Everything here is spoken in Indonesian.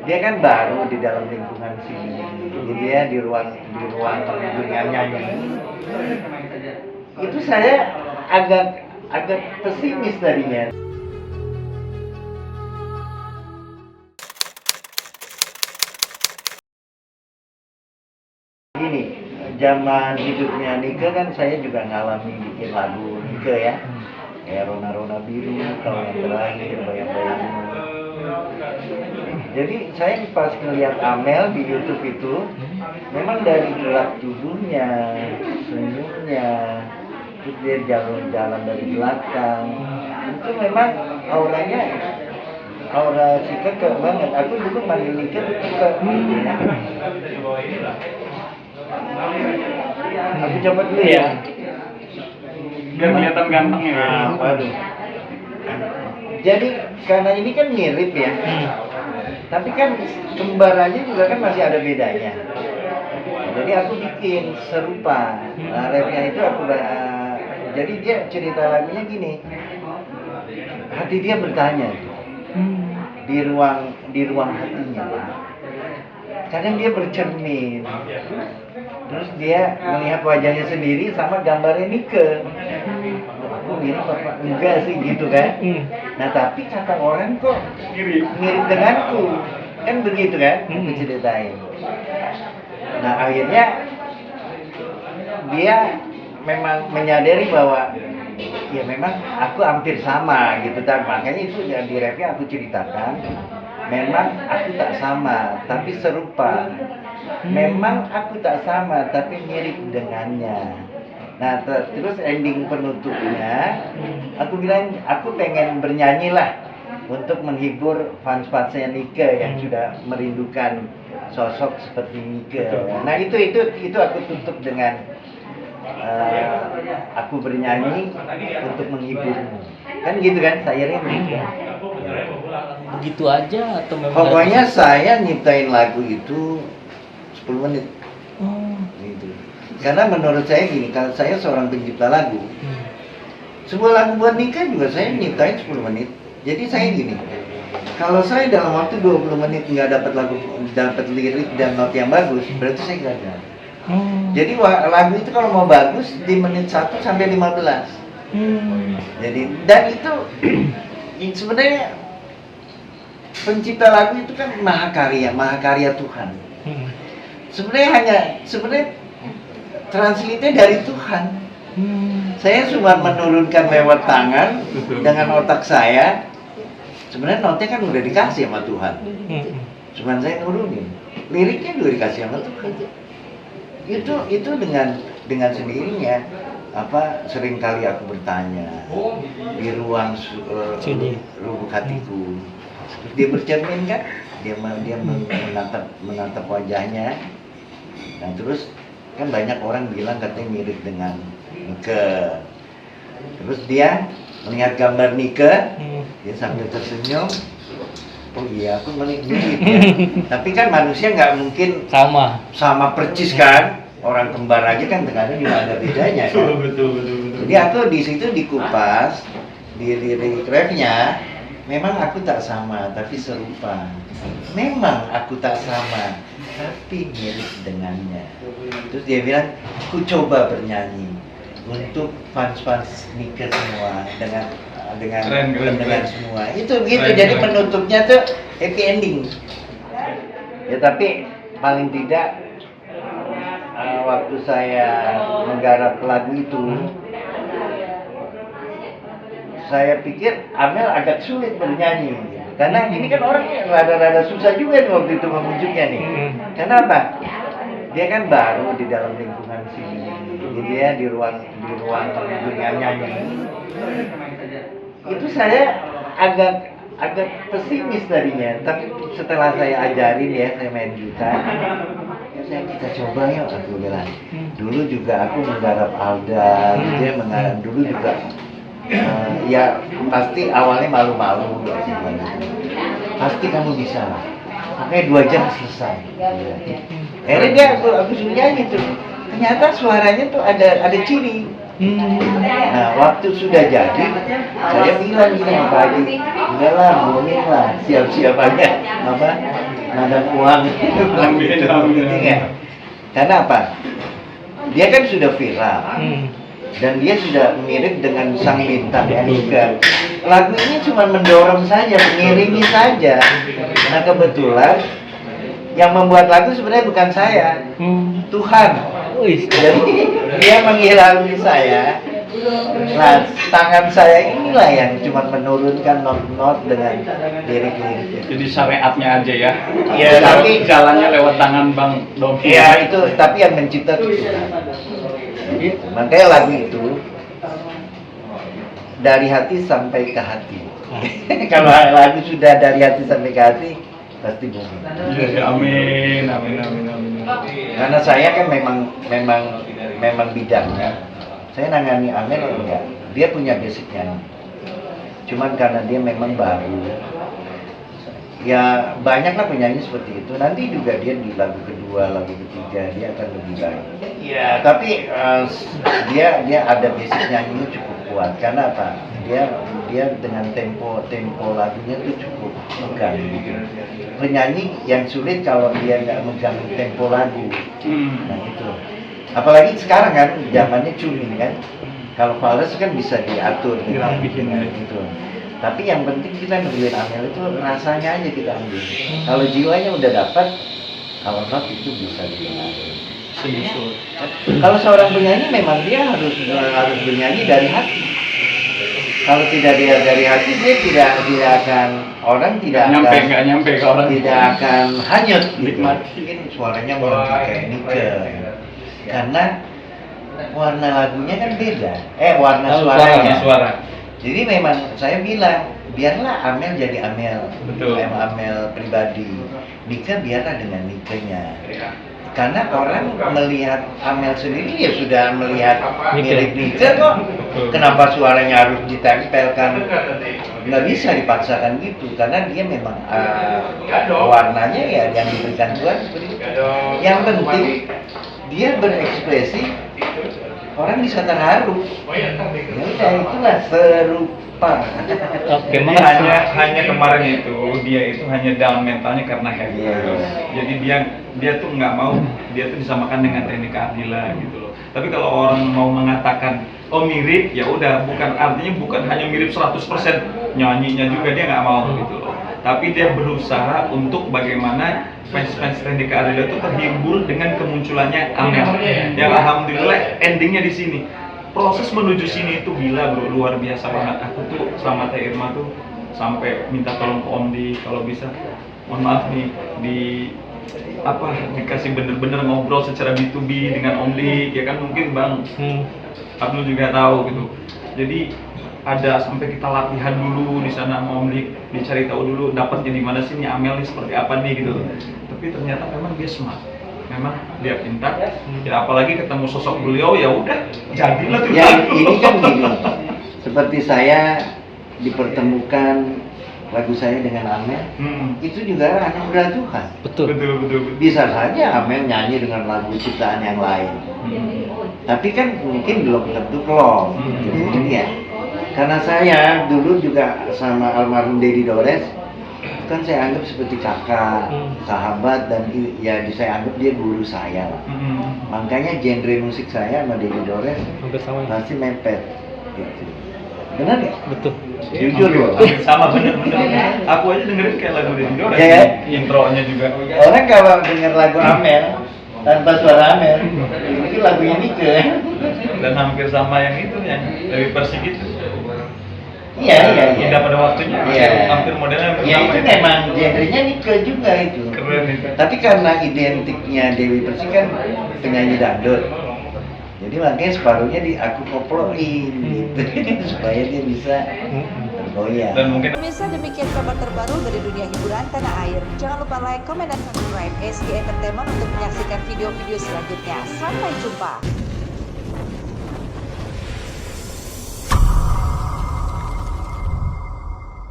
dia kan baru di dalam lingkungan sini, jadi ya di ruang dunia nyanyi itu saya agak pesimis tadinya. Gini, zaman hidupnya Nike kan saya juga ngalami bikin lagu Nike ya, kayak Rona Biru, kalau yang terakhir bayang-bayangmu. Jadi saya pas ngeliat Amel di YouTube itu, memang dari gerak tubuhnya, senyumnya, terus dia jalan dari belakang, itu memang auranya aura si Keke banget. Aku dulu manggil Nike tuh Keke gitu ya. Aku coba dulu ya. Biar kelihatan ganteng ya. Aduh. Jadi karena ini kan mirip ya. Tapi kan kembarannya juga kan masih ada bedanya. Jadi aku bikin serupa. Nah, rapnya itu jadi dia cerita lagunya gini. Hati dia bertanya di ruang hatinya. Kadang dia bercermin. Terus dia melihat wajahnya sendiri sama gambarnya Nike. Aku mirip apa? Enggak sih gitu kan. Nah tapi kata orang kok mirip denganku. Kan begitu kan? Aku ceritain. Nah akhirnya dia memang menyadari bahwa ya memang aku hampir sama gitu. Dan makanya itu di rapnya aku ceritakan. Memang aku tak sama, tapi serupa. Memang aku tak sama, tapi mirip dengannya. Nah, terus ending penutupnya, aku bilang, aku pengen bernyanyi lah untuk menghibur fans-fansnya Nike yang sudah merindukan sosok seperti Nike. Nah, itu aku tutup dengan aku bernyanyi untuk menghiburmu. Kan gitu kan, sayangnya begitu. Begitu aja atau memang Pokoknya saya nyiptain lagu itu 10 menit. Gitu. Karena menurut saya gini, kalau saya seorang pencipta lagu, sebuah lagu buat nikah juga saya nyiptain 10 menit. Jadi saya gini, kalau saya dalam waktu 20 menit nggak dapat lirik dan not yang bagus, berarti saya gagal. Jadi lagu itu kalau mau bagus di menit 1 sampai 15. Jadi dan itu sebenarnya pencipta lagu itu kan mahakarya Tuhan. Sebenarnya translate-nya dari Tuhan. Saya cuma menurunkan lewat tangan dengan otak saya. Sebenarnya notnya kan udah dikasih sama Tuhan. Cuman saya nurunin. Liriknya juga dikasih sama Tuhan. Itu dengan sendirinya sering kali aku bertanya di ruang lubuk hatiku. Dia bercermin kan, dia menatap wajahnya. Nah terus kan banyak orang bilang katanya mirip dengan Nike. Terus dia melihat gambar Nike, dia sambil tersenyum. Oh iya, aku mirip ya. Tapi kan manusia nggak mungkin sama persis kan. Orang kembar aja kan terkadang juga ada bedanya kan. Betul. Jadi aku di situ dikupas di lirik rapnya. Memang aku tak sama, tapi serupa. Memang aku tak sama, tapi mirip dengannya. Terus dia bilang, aku coba bernyanyi untuk fans-fans Nike semua dengan pendengar semua. Itu begitu. Jadi penutupnya tuh happy ending. Ya tapi paling tidak waktu saya menggarap lagu itu, saya pikir Amel agak sulit bernyanyi gitu. Karena ini kan orang rada-rada susah juga nih waktu itu memujuknya nih. Kenapa? Dia kan baru di dalam lingkungan sini, gitu ya, di ruang dunia nyanyi. Itu saya agak pesimis tadinya, tapi setelah saya ajarin ya, saya main gitar, kita coba yuk, aku bilang. Dulu juga aku menggarap Alda, gitu ya, dulu juga. Ya pasti awalnya malu-malu pasti kamu bisa Makanya 2 jam selesai. Akhirnya dia aku suruh nyanyi tuh. ternyata suaranya tuh ada ciri. Nah, waktu sudah jadi, saya bilang gini sama Pak Haji, udahlah, booming lah, siap-siap aja, nada uang, gitu ya. Karena apa? Dia kan sudah viral, dan dia sudah mirip dengan sang bintang Andika. Lagu ini cuma mendorong saja, mengiringi saja. Nah, kebetulan yang membuat lagu sebenarnya bukan saya, Tuhan. Jadi dia menghilangi saya. Nah, tangan saya inilah yang cuma menurunkan not-not dengan lirik-lirik. Jadi syariatnya aja ya. Iya, tapi jalannya lewat tangan Bang Dovi. Iya itu, tapi yang mencipta itu Tuhan. Makanya lagu itu dari hati sampai ke hati. Kalau lagu sudah dari hati sampai ke hati, pasti booming. Amin. Karena saya kan memang bidangnya. Saya nangani Amel enggak. Dia punya basic nyanyi. Cuman karena dia memang baru. Ya banyaklah penyanyi seperti itu. Nanti juga dia di lagu kedua, lagu ketiga dia akan lebih baik. Ya tapi dia ada basic nyanyinya cukup kuat. Karena apa? Dia dengan tempo lagunya itu cukup megang gitu. Penyanyi yang sulit kalau dia nggak megang tempo lagu. Nah itu. Apalagi sekarang kan zamannya tuning kan. Kalau fals kan bisa diatur gitu. Tapi yang penting kita nungguin Amel itu rasanya aja kita ambil. Kalau jiwanya udah dapat, kalau not itu bisa dikenali. Kalau seorang penyanyi memang dia harus bernyanyi dari hati. Kalau tidak dia dari hati, dia tidak akan nggak nyampe ke orang, tidak akan hanyut nikmati. Mungkin suaranya melengking kayak Nike. Karena warna lagunya kan beda. Warna suaranya. Suara. Jadi memang saya bilang, biarlah Amel jadi Amel. Betul. Amel pribadi. Nika biarlah dengan Nikenya. Karena orang melihat Amel sendiri ya sudah melihat mirip Nika kok. Kenapa suaranya harus ditempelkan? Nggak bisa dipaksakan gitu. Karena dia memang warnanya ya yang diberikan Tuhan seperti itu. Yang penting dia berekspresi, orang bisa terharu. Ya udah, itulah serupa. Oke, hanya kemarin itu dia itu hanya down mentalnya karena heavy. Jadi dia tuh nggak mau, dia tuh disamakan dengan Reni Ardila gitu loh. Tapi kalau orang mau mengatakan oh mirip, ya udah, bukan hanya mirip 100%, nyanyinya juga dia nggak mau gitu loh. Tapi dia berusaha untuk bagaimana fans Rendika Ardila itu terhibur dengan kemunculannya Amel. Yang alhamdulillah endingnya di sini. Proses menuju sini itu gila bro, luar biasa banget. Aku tuh sama Teh Irma tuh sampai minta tolong ke Om Di kalau bisa. Mohon maaf nih dikasih bener-bener ngobrol secara B2B dengan Om Di, ya kan mungkin Bang Abdul juga tahu gitu. Jadi ada sampai kita latihan dulu di sana sama Om Dik, dicari tahu dulu dapat jadi mana sih nih Amel nih seperti apa nih gitu. Tapi ternyata memang dia smart, memang dia pintar. Ya apalagi ketemu sosok beliau ya udah jadilah tuh. Ya ini kan gini, seperti saya dipertemukan lagu saya dengan Amel, itu juga anugerah Tuhan. Betul. Bisa saja Amel nyanyi dengan lagu ciptaan yang lain, tapi kan mungkin belum tentu klop. Jadi ya. Karena saya dulu juga sama almarhum Dedi Dores, kan saya anggap seperti kakak, sahabat, dan ya saya anggap dia guru saya lah. Makanya genre musik saya sama Dedi Dores pasti mepet gitu. Benar nggak? Betul. Jujur loh. Sama bener. Aku aja dengerin kayak lagu Dedi Dores, intronya juga. Orang kalau denger lagu Amel tanpa suara Amel, itu lagunya Nike. Dan hampir sama yang itu yang dari Persik gitu. Iya. Indah pada waktunya. Iya. Hampir modelnya Ya itu memang genrenya Nike juga itu. keren itu. Tapi karena identiknya Dewi Persik kan penyanyi dangdut, jadi makanya separuhnya aku koploin gitu supaya dia bisa tergoyang. Dan mungkin Pemirsa, demikian kabar terbaru dari dunia hiburan tanah air. Jangan lupa like, komen, dan subscribe SG Entertainment untuk menyaksikan video-video selanjutnya. Sampai jumpa.